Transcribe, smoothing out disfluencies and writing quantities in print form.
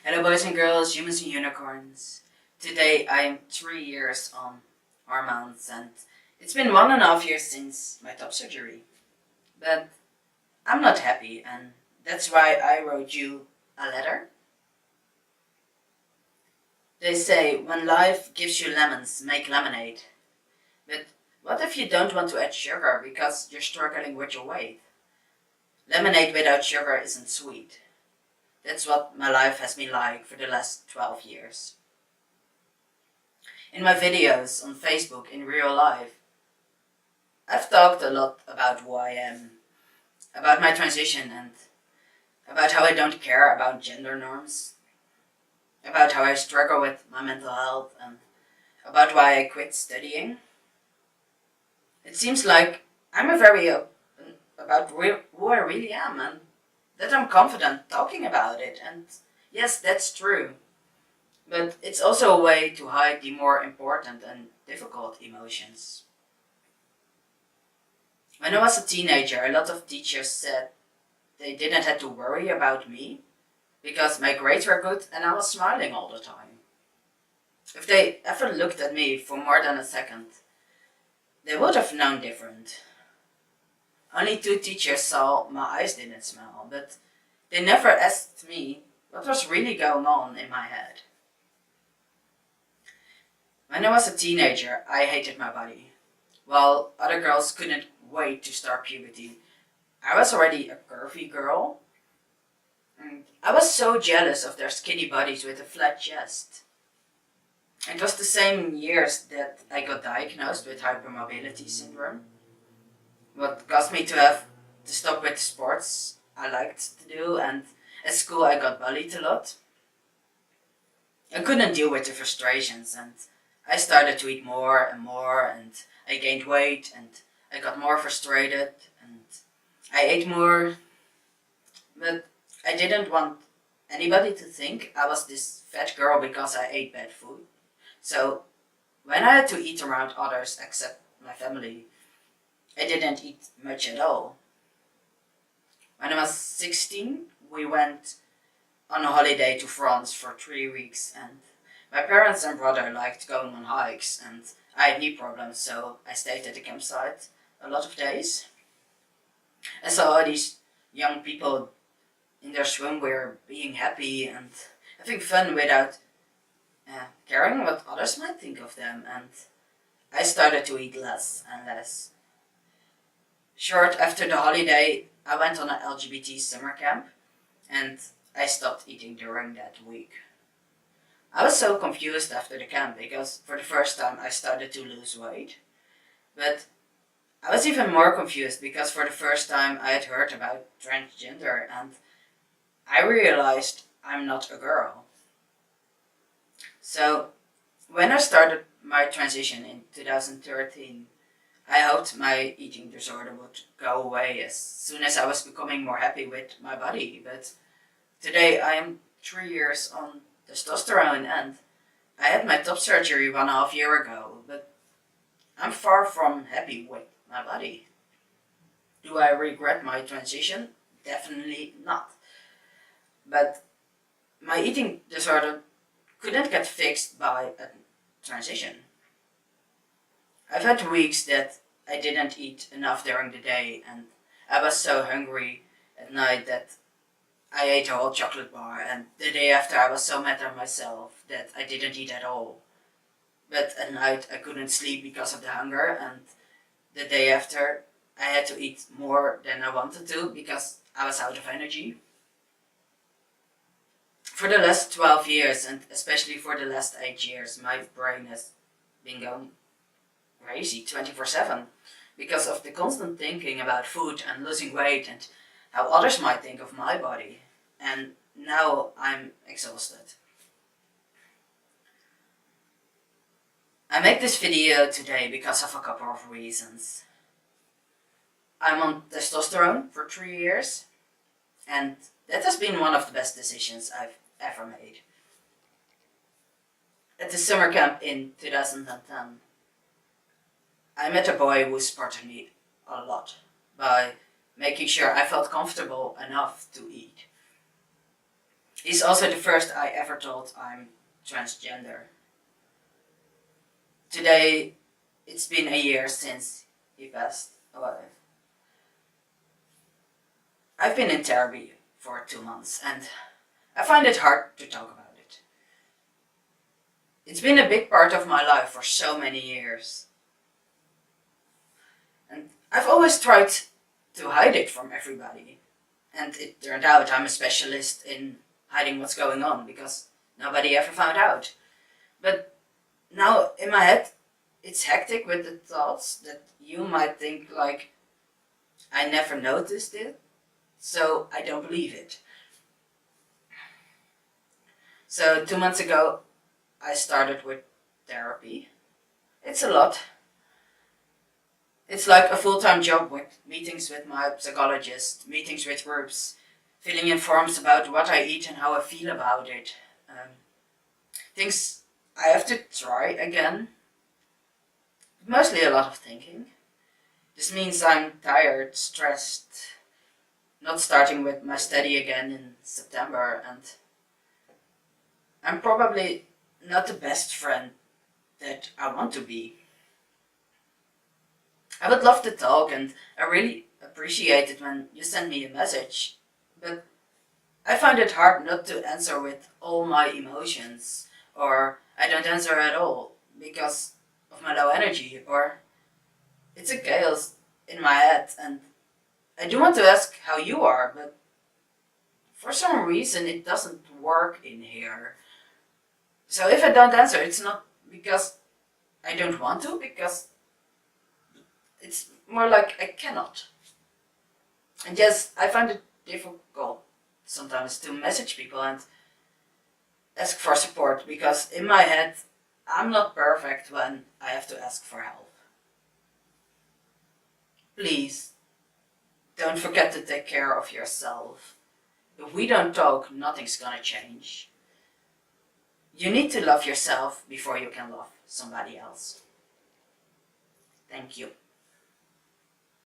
Hello, boys and girls, humans and unicorns. Today I am 3 years on hormones, and it's been 1.5 years since my top surgery. But I'm not happy, and that's why I wrote you a letter. They say when life gives you lemons, make lemonade. But what if you don't want to add sugar because you're struggling with your weight? Lemonade without sugar isn't sweet. That's what my life has been like for the last 12 years. In my videos on Facebook in real life, I've talked a lot about who I am, about my transition, and about how I don't care about gender norms, about how I struggle with my mental health, and about why I quit studying. It seems like I'm a very open about who I really am, and that I'm confident talking about it, and yes, that's true. But it's also a way to hide the more important and difficult emotions. When I was a teenager, a lot of teachers said they didn't have to worry about me because my grades were good and I was smiling all the time. If they ever looked at me for more than a second, they would have known different. Only 2 teachers saw my eyes didn't smile, but they never asked me what was really going on in my head. When I was a teenager, I hated my body. While other girls couldn't wait to start puberty, I was already a curvy girl. And I was so jealous of their skinny bodies with a flat chest. It was the same years that I got diagnosed with hypermobility syndrome, what caused me to stop with the sports I liked to do, and at school I got bullied a lot. I couldn't deal with the frustrations, and I started to eat more and more, and I gained weight, and I got more frustrated, and I ate more, but I didn't want anybody to think I was this fat girl because I ate bad food. So when I had to eat around others except my family, I didn't eat much at all. When I was 16, we went on a holiday to France for 3 weeks, and my parents and brother liked going on hikes, and I had knee problems, so I stayed at the campsite a lot of days. I saw all these young people in their swimwear being happy and having fun without caring what others might think of them, and I started to eat less and less. Short after the holiday, I went on an LGBT summer camp, and I stopped eating during that week. I was so confused after the camp because for the first time I started to lose weight, but I was even more confused because for the first time I had heard about transgender, and I realized I'm not a girl. So when I started my transition in 2013, I hoped my eating disorder would go away as soon as I was becoming more happy with my body, but today I am 3 years on testosterone, and I had my top surgery 1.5 years ago, but I'm far from happy with my body. Do I regret my transition? Definitely not. But my eating disorder couldn't get fixed by a transition. I've had weeks that I didn't eat enough during the day, and I was so hungry at night that I ate a whole chocolate bar, and the day after I was so mad at myself that I didn't eat at all. But at night I couldn't sleep because of the hunger, and the day after I had to eat more than I wanted to because I was out of energy. For the last 12 years, and especially for the last 8 years, my brain has been going crazy 24/7 because of the constant thinking about food and losing weight and how others might think of my body. And now I'm exhausted. I make this video today because of a couple of reasons. I'm on testosterone for 3 years, and that has been one of the best decisions I've ever made. At the summer camp in 2010, I met a boy who supported me a lot by making sure I felt comfortable enough to eat. He's also the first I ever told I'm transgender. Today, it's been a year since he passed away. I've been in therapy for 2 months and I find it hard to talk about it. It's been a big part of my life for so many years. And I've always tried to hide it from everybody. And it turned out I'm a specialist in hiding what's going on because nobody ever found out. But now in my head, it's hectic with the thoughts that you might think like, I never noticed it, so I don't believe it. So 2 months ago, I started with therapy. It's a lot. It's like a full-time job with meetings with my psychologist, meetings with groups, filling in forms about what I eat and how I feel about it. Things I have to try again. Mostly a lot of thinking. This means I'm tired, stressed, not starting with my study again in September, and I'm probably not the best friend that I want to be. I would love to talk and I really appreciate it when you send me a message, but I find it hard not to answer with all my emotions, or I don't answer at all because of my low energy, or it's a chaos in my head and I do want to ask how you are, but for some reason it doesn't work in here. So if I don't answer, it's not because I don't want to, because it's more like I cannot. And yes, I find it difficult sometimes to message people and ask for support because in my head I'm not perfect when I have to ask for help. Please, don't forget to take care of yourself. If we don't talk, nothing's gonna change. You need to love yourself before you can love somebody else. Thank you.